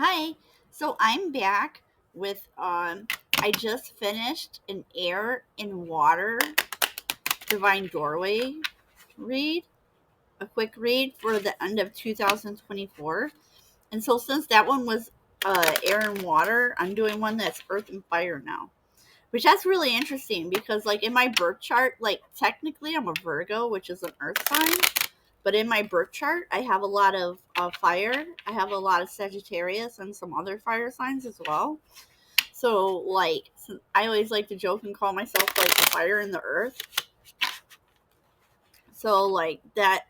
Hi. So I'm back with I just finished an air and water divine doorway read, a quick read for the end of 2024. And so since that one was air and water, I'm doing one that's earth and fire now. Which that's really interesting because like in my birth chart, like technically I'm a Virgo, which is an earth sign, but in my birth chart, I have a lot of fire. I have a lot of Sagittarius and some other fire signs as well. So, like, I always like to joke and call myself like the fire and the earth. So, like that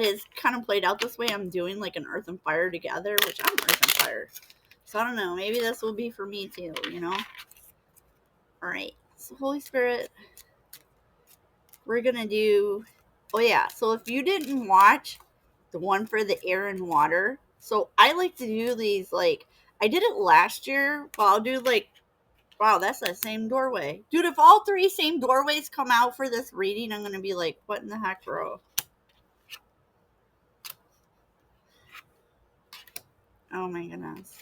is kind of played out this way. I'm doing like an earth and fire together, which I'm earth and fire. So I don't know. Maybe this will be for me too. All right. So Holy Spirit, we're gonna do. Oh yeah. So if you didn't watch the one for the air and water, so I like to do these like I did it last year. But I'll do like wow, that's the same doorway. Dude, if all three same doorways come out for this reading, I'm going to be like, what in the heck, bro? Oh my goodness.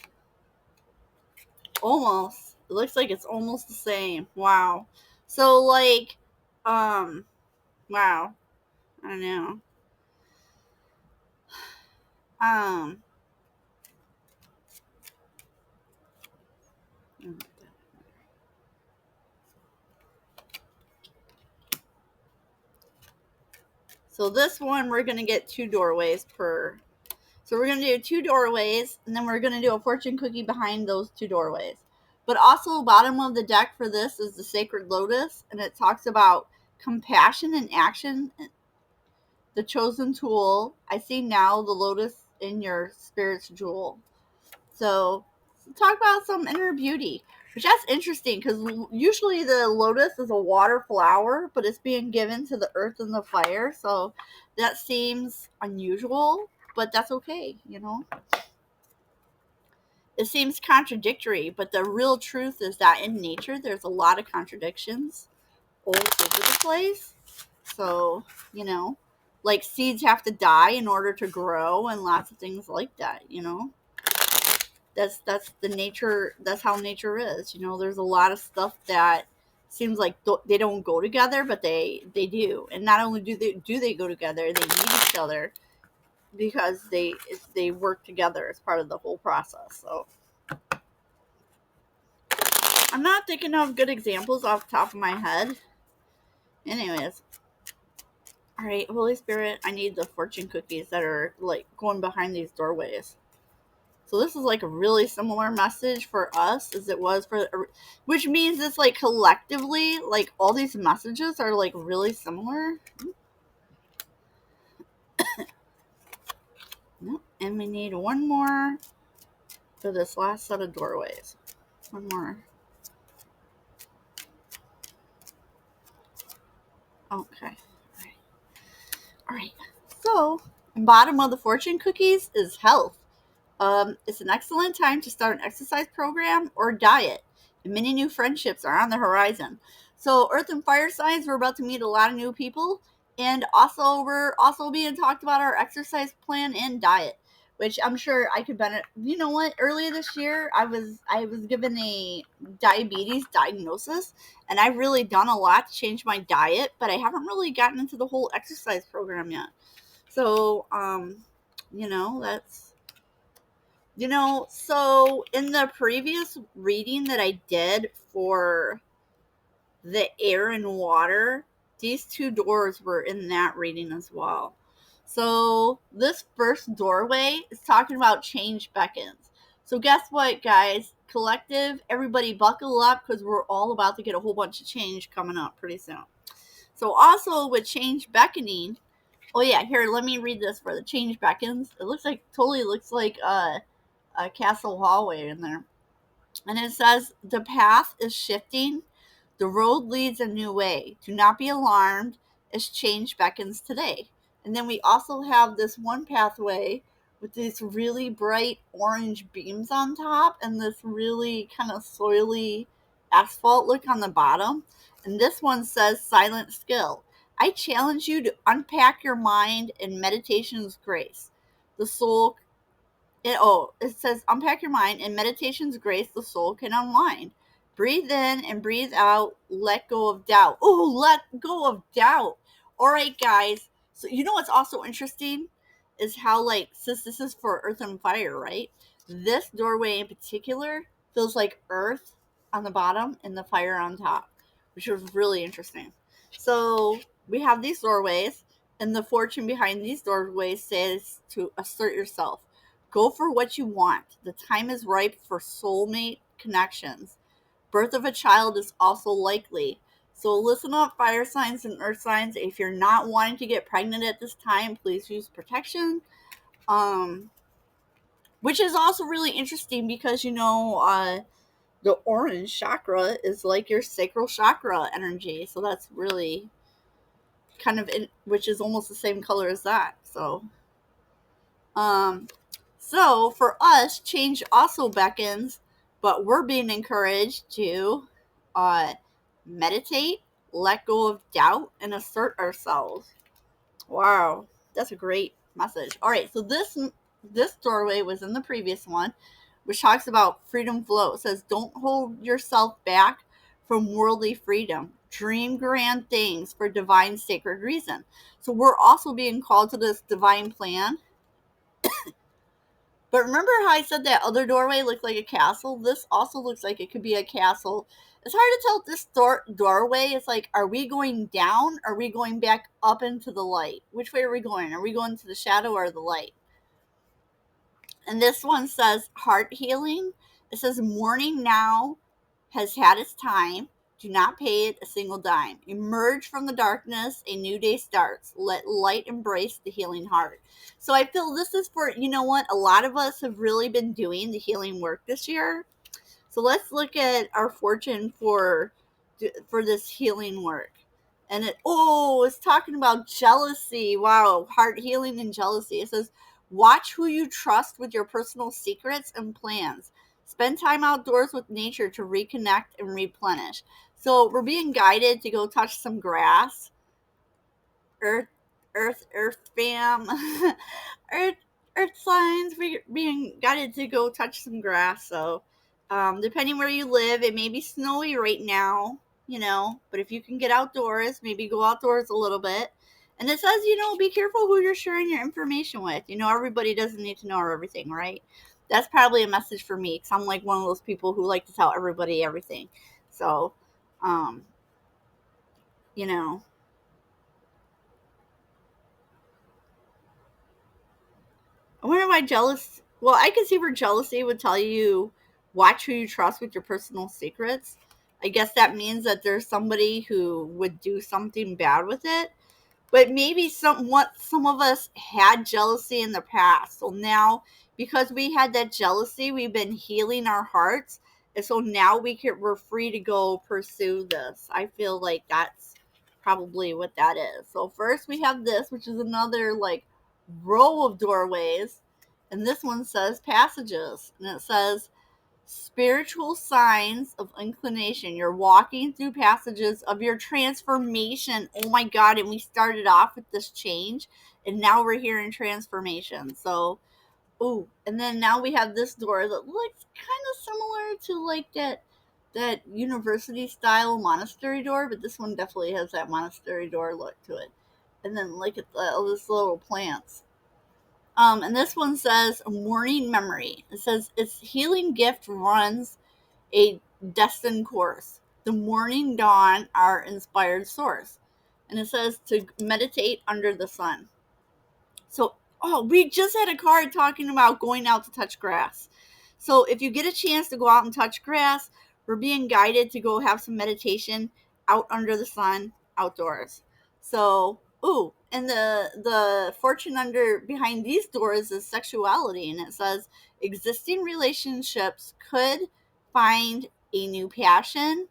Almost. It looks like it's almost the same. Wow. So, like, um, wow. I don't know. Um, so this one, we're going to get two doorways per. So we're going to do two doorways, and then we're going to do a fortune cookie behind those two doorways. But also, bottom of the deck for this is the Sacred Lotus, and it talks about compassion and action, the chosen tool. I see now the lotus in your spirit's jewel. So, talk about some inner beauty, which that's interesting because usually the lotus is a water flower, but it's being given to the earth and the fire. So, that seems unusual, but that's okay. It seems contradictory, but the real truth is that in nature, there's a lot of contradictions all over the place. So, you know, like seeds have to die in order to grow and lots of things like that. That's the nature, that's how nature is. There's a lot of stuff that seems like they don't go together, but they do. And not only do they go together, they need each other because they work together as part of the whole process. So I'm not thinking of good examples off the top of my head. Anyways, all right, Holy Spirit, I need the fortune cookies that are like going behind these doorways. So this is like a really similar message for us as it was which means it's like collectively, like all these messages are like really similar. Nope. And we need one more for this last set of doorways. One more. Okay. All right. All right. So, bottom of the fortune cookies is health. It's an excellent time to start an exercise program or diet, and many new friendships are on the horizon. So, Earth and Fire signs, we're about to meet a lot of new people, and also we're also being talked about our exercise plan and diet, which I'm sure I could benefit. You know what? Earlier this year, I was given a diabetes diagnosis, and I've really done a lot to change my diet, but I haven't really gotten into the whole exercise program yet. So, that's so in the previous reading that I did for the air and water, these two doors were in that reading as well. So this first doorway is talking about change beckons. So guess what, guys? Collective, everybody buckle up because we're all about to get a whole bunch of change coming up pretty soon. So also with change beckoning, oh yeah, here, let me read this for the change beckons. It totally looks like a castle hallway in there. And it says, the path is shifting. The road leads a new way. Do not be alarmed as change beckons today. And then we also have this one pathway with these really bright orange beams on top and this really kind of soily asphalt look on the bottom. And this one says silent skill. I challenge you to unpack your mind in meditation's grace. The soul It says, unpack your mind. In meditation's grace, the soul can unwind. Breathe in and breathe out. Let go of doubt. Oh, let go of doubt. All right, guys. So, you know what's also interesting is how, like, since this is for earth and fire, right? This doorway in particular feels like earth on the bottom and the fire on top, which was really interesting. So, we have these doorways, and the fortune behind these doorways says to assert yourself. Go for what you want. The time is ripe for soulmate connections. Birth of a child is also likely. So listen up, fire signs and earth signs. If you're not wanting to get pregnant at this time, please use protection. Um, which is also really interesting because the orange chakra is like your sacral chakra energy. So that's really which is almost the same color as that. Um, so for us, change also beckons, but we're being encouraged to uh, meditate, let go of doubt, and assert ourselves. Wow, that's a great message. All right, so this doorway was in the previous one, which talks about freedom flow. It says, "Don't hold yourself back from worldly freedom. Dream grand things for divine sacred reason." So we're also being called to this divine plan. But remember how I said that other doorway looked like a castle? This also looks like it could be a castle. It's hard to tell if this doorway is like, are we going down? Or are we going back up into the light? Which way are we going? Are we going to the shadow or the light? And this one says heart healing. It says mourning now has had its time. Do not pay it a single dime. Emerge from the darkness. A new day starts. Let light embrace the healing heart. So I feel this is for, you know what? A lot of us have really been doing the healing work this year. So let's look at our fortune for this healing work. And it's talking about jealousy. Wow, heart healing and jealousy. It says, watch who you trust with your personal secrets and plans. Spend time outdoors with nature to reconnect and replenish. So we're being guided to go touch some grass, earth, earth fam, earth, earth signs. We're being guided to go touch some grass. So, depending where you live, it may be snowy right now, but if you can get outdoors, maybe go outdoors a little bit. And it says, be careful who you're sharing your information with. Everybody doesn't need to know everything, right? That's probably a message for me because I'm like one of those people who like to tell everybody everything. So, um, you know, I wonder why jealous. Well, I can see where jealousy would tell you watch who you trust with your personal secrets. I guess that means that there's somebody who would do something bad with it. But maybe some of us had jealousy in the past. So now, because we had that jealousy, we've been healing our hearts, and so now we're free to go pursue this. I feel like that's probably what that is. So first we have this, which is another like row of doorways, and this one says passages, and it says spiritual signs of inclination. You're walking through passages of your transformation. Oh my God. And we started off with this change, and now we're here in transformation. So, and then now we have this door that looks kind of similar to like that university style monastery door, but this one definitely has that monastery door look to it. And then look at all these little plants. And this one says morning memory. It says its healing gift runs a destined course. The morning dawn, our inspired source. And it says to meditate under the sun. So, we just had a card talking about going out to touch grass. So, if you get a chance to go out and touch grass, we're being guided to go have some meditation out under the sun, outdoors. So, and the fortune under behind these doors is sexuality, and it says existing relationships could find a new passion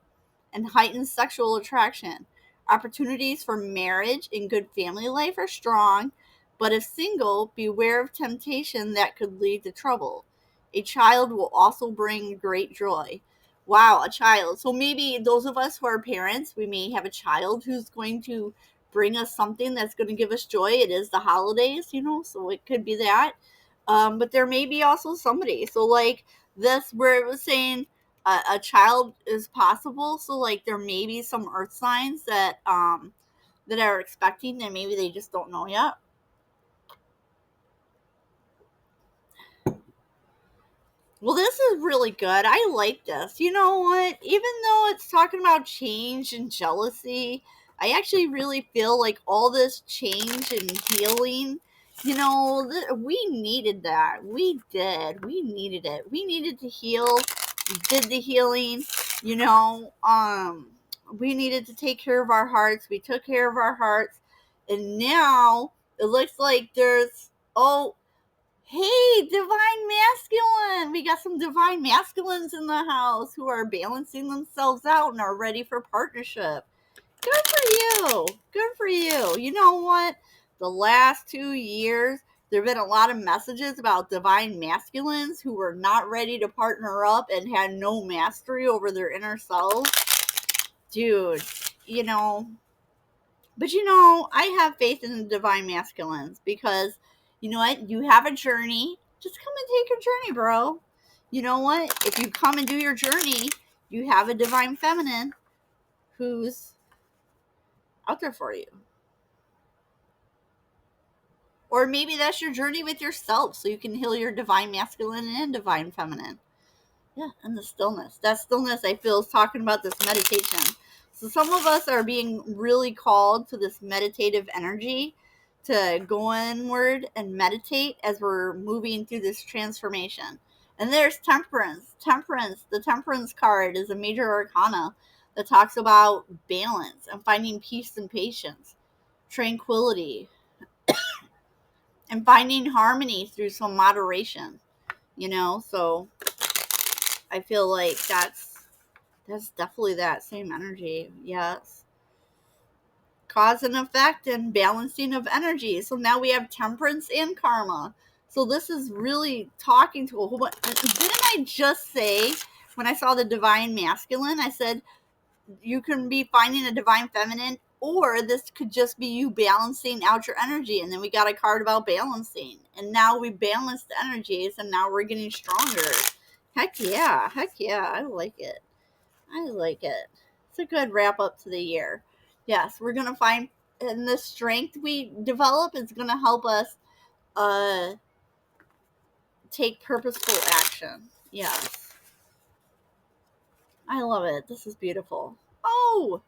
and heightened sexual attraction. Opportunities for marriage and good family life are strong, but if single, beware of temptation that could lead to trouble. A child will also bring great joy. Wow, a child. So maybe those of us who are parents, we may have a child who's going to bring us something that's going to give us joy. It is the holidays, so it could be that. but there may be also somebody. So like this, where it was saying a child is possible. So like there may be some earth signs that that are expecting, and maybe they just don't know yet. Well, this is really good. I like this. You know what? Even though it's talking about change and jealousy, I actually really feel like all this change and healing, we needed that. We did. We needed it. We needed to heal. We did the healing, you know. We needed to take care of our hearts. We took care of our hearts. And now it looks like there's, oh, hey, divine masculine. We got some divine masculines in the house who are balancing themselves out and are ready for partnership. Good for you. Good for you. You know what? The last 2 years, there have been a lot of messages about divine masculines who were not ready to partner up and had no mastery over their inner selves. Dude, you know, but I have faith in the divine masculines because you know what? You have a journey. Just come and take your journey, bro. You know what? If you come and do your journey, you have a divine feminine who's out there for you. Or maybe that's your journey with yourself so you can heal your divine masculine and divine feminine. Yeah, and the stillness. That stillness I feel is talking about this meditation. So some of us are being really called to this meditative energy to go inward and meditate as we're moving through this transformation. And there's temperance. Temperance, the temperance card is a major arcana that talks about balance and finding peace and patience, tranquility, and finding harmony through some moderation, So I feel like that's definitely that same energy. Yes. Cause and effect and balancing of energy. So now we have temperance and karma. So this is really talking to a whole bunch. Didn't I just say when I saw the divine masculine, I said you can be finding a divine feminine, or this could just be you balancing out your energy. And then we got a card about balancing. And now we balance the energies and now we're getting stronger. Heck yeah. Heck yeah. I like it. I like it. It's a good wrap up to the year. Yes, we're going to find, and the strength we develop is going to help us uh, take purposeful action. Yes. I love it. This is beautiful. Oh,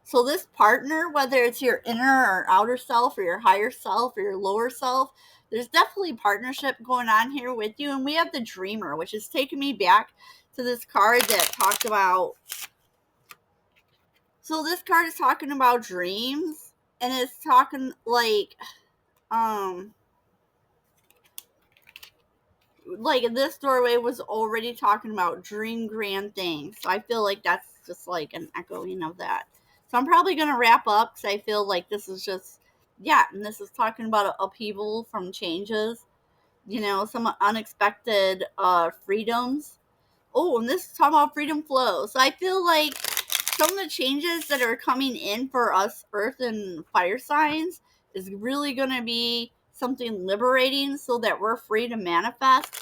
so this partner, whether it's your inner or outer self or your higher self or your lower self, there's definitely partnership going on here with you. And we have the dreamer, which is taking me back to this card that talked about. So this card is talking about dreams, and it's talking like this doorway was already talking about dream grand things. So I feel like that's just like an echoing of that. So I'm probably going to wrap up because I feel like this is just, yeah, and this is talking about upheaval from changes, some unexpected freedoms. Oh, and this is talking about freedom flow. So I feel like some of the changes that are coming in for us earth and fire signs is really going to be something liberating so that we're free to manifest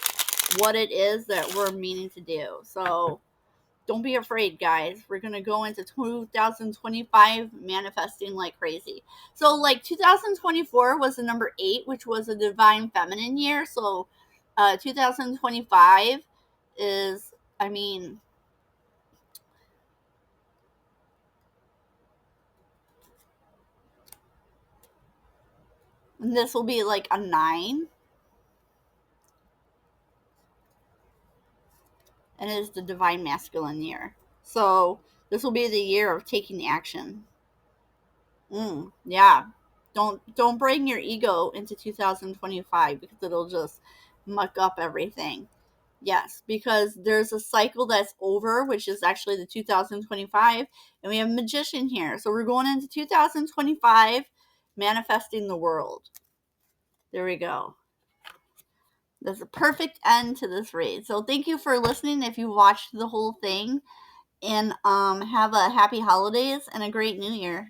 what it is that we're meaning to do. So don't be afraid, guys. We're going to go into 2025 manifesting like crazy. So like 2024 was the number 8, which was a divine feminine year. So 2025 is, I mean, this will be like a 9. And it is the divine masculine year. So this will be the year of taking action. Yeah. Don't bring your ego into 2025 because it'll just muck up everything. Yes, because there's a cycle that's over, which is actually the 2025, and we have magician here. So we're going into 2025 manifesting the world. There we go. That's a perfect end to this read. So thank you for listening if you watched the whole thing, and have a happy holidays and a great new year.